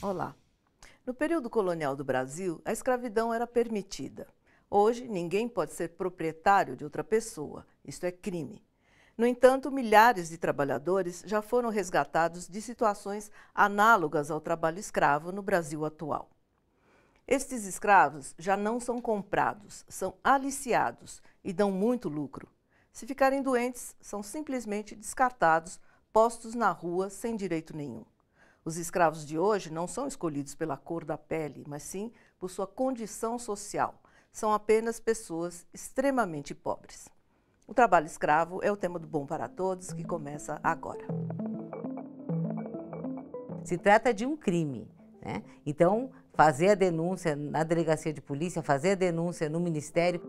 Olá. No período colonial do Brasil, a escravidão era permitida. Hoje, ninguém pode ser proprietário de outra pessoa. Isto é crime. No entanto, milhares de trabalhadores já foram resgatados de situações análogas ao trabalho escravo no Brasil atual. Estes escravos já não são comprados, são aliciados e dão muito lucro. Se ficarem doentes, são simplesmente descartados, postos na rua sem direito nenhum. Os escravos de hoje não são escolhidos pela cor da pele, mas sim por sua condição social. São apenas pessoas extremamente pobres. O trabalho escravo é o tema do Bom para Todos, que começa agora. Se trata de um crime, né? Então, fazer a denúncia na delegacia de polícia, fazer a denúncia no ministério.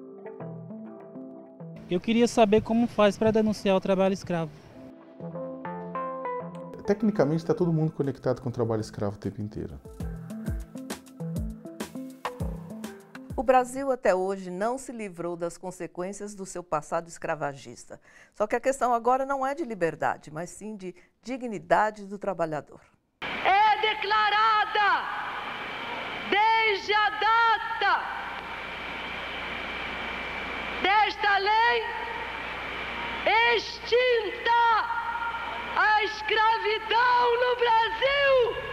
Eu queria saber como faz para denunciar o trabalho escravo. Tecnicamente, está todo mundo conectado com o trabalho escravo o tempo inteiro. O Brasil até hoje não se livrou das consequências do seu passado escravagista. Só que a questão agora não é de liberdade, mas sim de dignidade do trabalhador. É declarada desde a data desta lei extinta a escravidão no Brasil.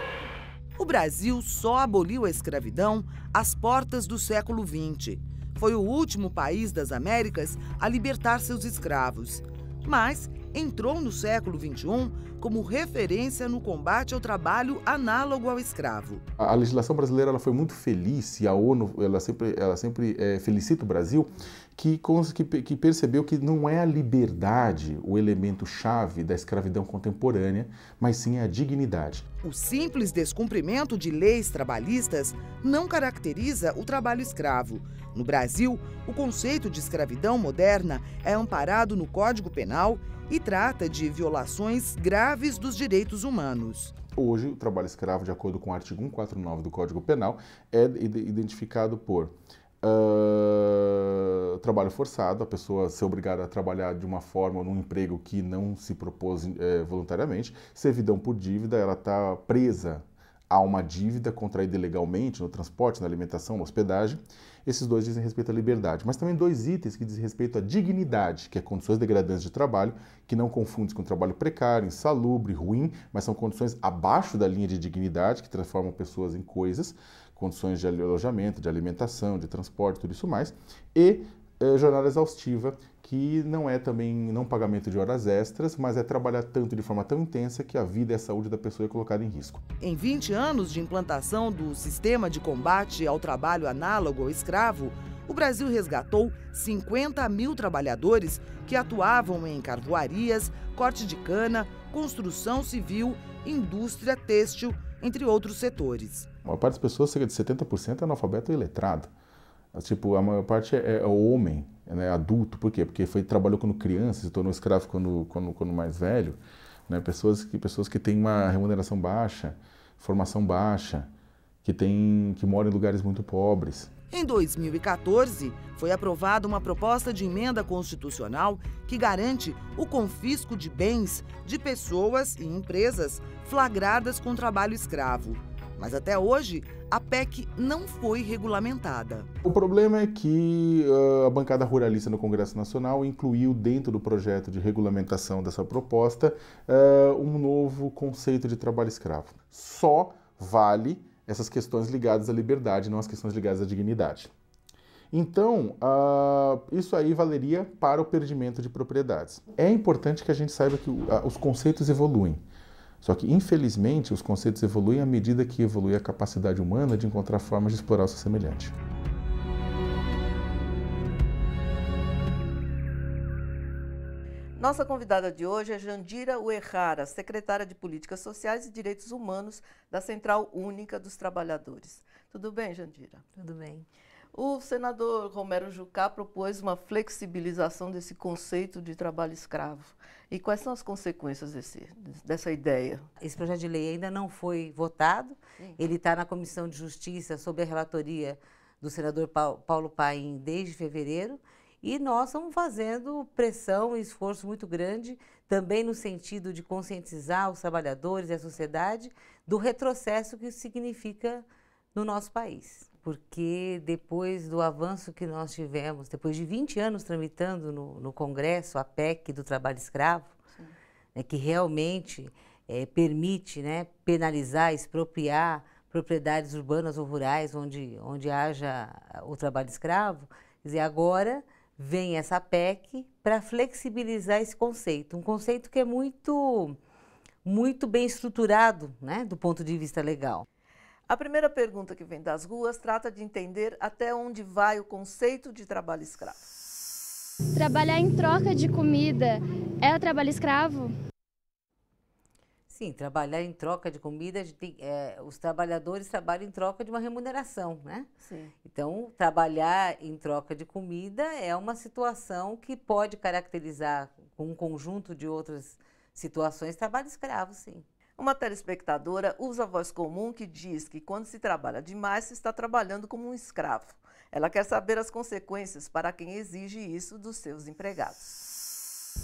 O Brasil só aboliu a escravidão às portas do século XX. Foi o último país das Américas a libertar seus escravos. Mas entrou no século XXI como referência no combate ao trabalho análogo ao escravo. A legislação brasileira ela foi muito feliz, e a ONU ela sempre felicita o Brasil, que percebeu que não é a liberdade o elemento-chave da escravidão contemporânea, mas sim a dignidade. O simples descumprimento de leis trabalhistas não caracteriza o trabalho escravo. No Brasil, o conceito de escravidão moderna é amparado no Código Penal e trata de violações graves dos direitos humanos. Hoje, o trabalho escravo, de acordo com o artigo 149 do Código Penal, é identificado por trabalho forçado, a pessoa ser obrigada a trabalhar de uma forma ou num emprego que não se propôs voluntariamente, servidão por dívida, ela está presa a uma dívida contraída ilegalmente no transporte, na alimentação, na hospedagem. Esses dois dizem respeito à liberdade, mas também dois itens que dizem respeito à dignidade, que é condições degradantes de trabalho, que não confundem com trabalho precário, insalubre, ruim, mas são condições abaixo da linha de dignidade, que transformam pessoas em coisas, condições de alojamento, de alimentação, de transporte, tudo isso mais, e jornada exaustiva, que não é também não pagamento de horas extras, mas é trabalhar tanto de forma tão intensa que a vida e a saúde da pessoa é colocada em risco. Em 20 anos de implantação do sistema de combate ao trabalho análogo ao escravo, o Brasil resgatou 50 mil trabalhadores que atuavam em carvoarias, corte de cana, construção civil, indústria têxtil, entre outros setores. A maior parte das pessoas, cerca de 70%, é analfabeto e iletrado. Tipo, a maior parte é homem, né, adulto. Por quê? Porque trabalhou quando criança, se tornou escravo quando mais velho. Né, pessoas que têm uma remuneração baixa, formação baixa, que moram em lugares muito pobres. Em 2014, foi aprovada uma proposta de emenda constitucional que garante o confisco de bens de pessoas e empresas flagradas com trabalho escravo. Mas até hoje, a PEC não foi regulamentada. O problema é que a bancada ruralista no Congresso Nacional incluiu dentro do projeto de regulamentação dessa proposta um novo conceito de trabalho escravo. Só vale essas questões ligadas à liberdade, não as questões ligadas à dignidade. Então, isso aí valeria para o perdimento de propriedades. É importante que a gente saiba que os conceitos evoluem. Só que, infelizmente, os conceitos evoluem à medida que evolui a capacidade humana de encontrar formas de explorar o seu semelhante. Nossa convidada de hoje é Jandira Uehara, secretária de Políticas Sociais e Direitos Humanos da Central Única dos Trabalhadores. Tudo bem, Jandira? Tudo bem. O senador Romero Jucá propôs uma flexibilização desse conceito de trabalho escravo. E quais são as consequências dessa ideia? Esse projeto de lei ainda não foi votado. Ele está na Comissão de Justiça sob a relatoria do senador Paulo Paim desde fevereiro. E nós estamos fazendo pressão e esforço muito grande, também no sentido de conscientizar os trabalhadores e a sociedade do retrocesso que isso significa no nosso país. Porque depois do avanço que nós tivemos, depois de 20 anos tramitando no Congresso a PEC do trabalho escravo, né, que realmente permite, né, penalizar, expropriar propriedades urbanas ou rurais onde haja o trabalho escravo, quer dizer, agora vem essa PEC para flexibilizar esse conceito, um conceito que é muito bem estruturado, né, do ponto de vista legal. A primeira pergunta que vem das ruas trata de entender até onde vai o conceito de trabalho escravo. Trabalhar em troca de comida é o trabalho escravo? Sim, trabalhar em troca de comida, os trabalhadores trabalham em troca de uma remuneração, né? Sim. Então, trabalhar em troca de comida é uma situação que pode caracterizar, com um conjunto de outras situações, trabalho escravo, sim. Uma telespectadora usa a voz comum que diz que quando se trabalha demais, se está trabalhando como um escravo. Ela quer saber as consequências para quem exige isso dos seus empregados.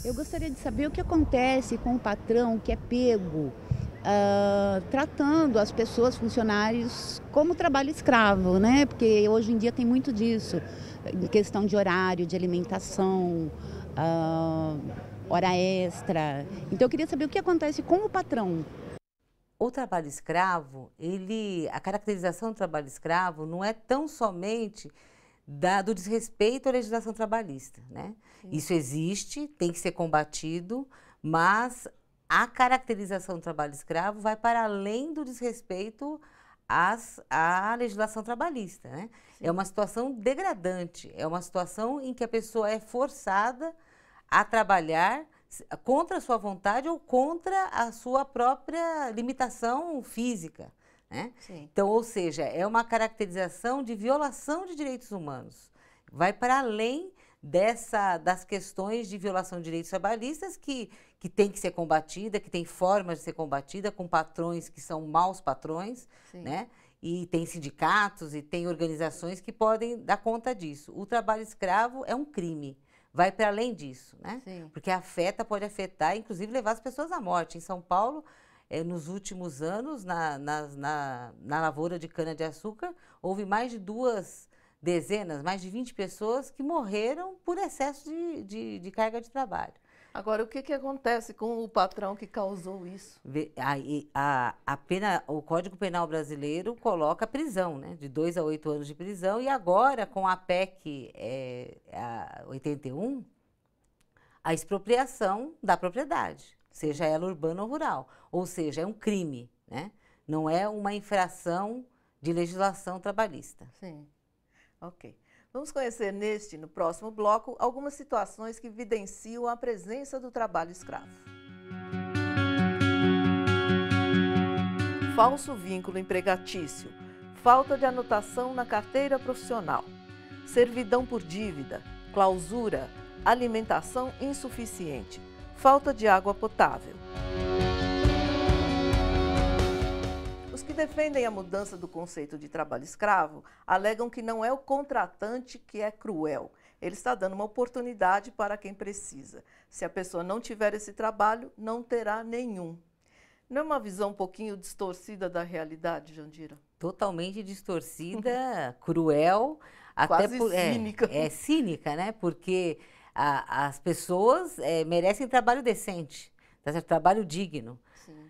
Eu gostaria de saber o que acontece com o patrão que é pego tratando as pessoas, funcionários, como trabalho escravo, né? Porque hoje em dia tem muito disso, em questão de horário, de alimentação, hora extra. Então eu queria saber o que acontece com o patrão. O trabalho escravo, a caracterização do trabalho escravo não é tão somente do desrespeito à legislação trabalhista, né? Isso existe, tem que ser combatido, mas a caracterização do trabalho escravo vai para além do desrespeito à legislação trabalhista, né? É uma situação degradante, é uma situação em que a pessoa é forçada a trabalhar contra a sua vontade ou contra a sua própria limitação física, né? Então, ou seja, é uma caracterização de violação de direitos humanos. Vai para além das questões de violação de direitos trabalhistas que tem que ser combatida, que tem formas de ser combatida, com patrões que são maus patrões, né? E tem sindicatos e tem organizações que podem dar conta disso. O trabalho escravo é um crime. Vai para além disso, né? Porque pode afetar, inclusive levar as pessoas à morte. Em São Paulo, nos últimos anos, na lavoura de cana-de-açúcar, houve mais de 2 dezenas, mais de 20 pessoas que morreram por excesso de carga de trabalho. Agora, o que acontece com o patrão que causou isso? O Código Penal brasileiro coloca prisão, né, de 2 a 8 anos de prisão, e agora, com a PEC 81, a expropriação da propriedade, seja ela urbana ou rural. Ou seja, é um crime, né? Não é uma infração de legislação trabalhista. Sim, ok. Vamos conhecer no próximo bloco, algumas situações que evidenciam a presença do trabalho escravo. Falso vínculo empregatício, falta de anotação na carteira profissional, servidão por dívida, clausura, alimentação insuficiente, falta de água potável. Os que defendem a mudança do conceito de trabalho escravo alegam que não é o contratante que é cruel. Ele está dando uma oportunidade para quem precisa. Se a pessoa não tiver esse trabalho, não terá nenhum. Não é uma visão um pouquinho distorcida da realidade, Jandira? Totalmente distorcida, cruel, quase cínica. Cínica, né? Porque as pessoas merecem trabalho decente, trabalho digno.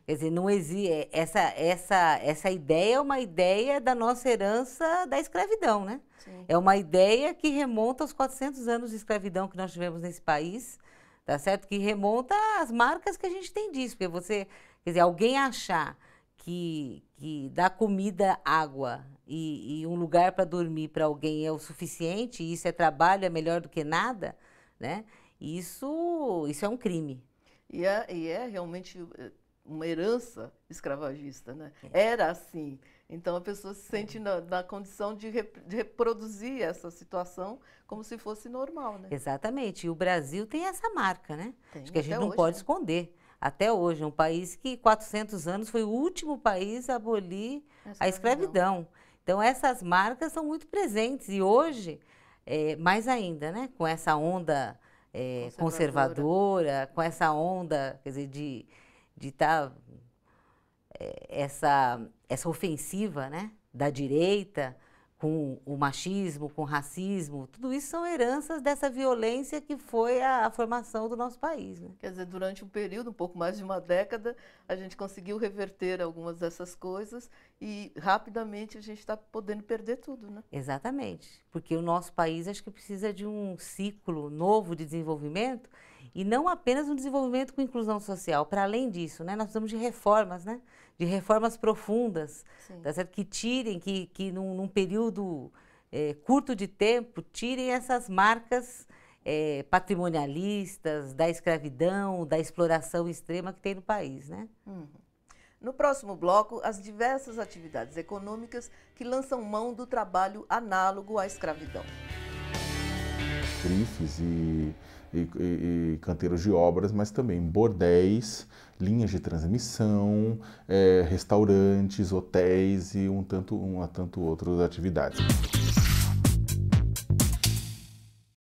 Quer dizer, não existe, essa ideia é uma ideia da nossa herança da escravidão, né? É uma ideia que remonta aos 400 anos de escravidão que nós tivemos nesse país, tá certo? Que remonta às marcas que a gente tem disso. Porque quer dizer, alguém achar que dar comida, água e um lugar para dormir para alguém é o suficiente, e isso é trabalho, é melhor do que nada, né? Isso é um crime. E é realmente uma herança escravagista, né? Era assim. Então, a pessoa se sente na condição de reproduzir essa situação como se fosse normal, né? Exatamente. E o Brasil tem essa marca, né? Acho que a gente não hoje, pode esconder. Até hoje, é um país que, 400 anos, foi o último país a abolir a escravidão. Então, essas marcas são muito presentes. E hoje, mais ainda, né? Com essa onda conservadora, com essa onda, quer dizer, de estar essa ofensiva, né, da direita, com o machismo, com o racismo, tudo isso são heranças dessa violência que foi a formação do nosso país, né? Quer dizer, durante um período, um pouco mais de uma década, a gente conseguiu reverter algumas dessas coisas e rapidamente a gente está podendo perder tudo, né? Exatamente, porque o nosso país acho que precisa de um ciclo novo de desenvolvimento e não apenas um desenvolvimento com inclusão social. Para além disso, né, nós precisamos de reformas, né? De reformas profundas, tá certo? Que tirem, que num período curto de tempo, tirem essas marcas patrimonialistas da escravidão, da exploração extrema que tem no país, né? No próximo bloco, as diversas atividades econômicas que lançam mão do trabalho análogo à escravidão. Grifes e canteiros de obras, mas também bordéis, linhas de transmissão, restaurantes, hotéis e tanto outras atividades.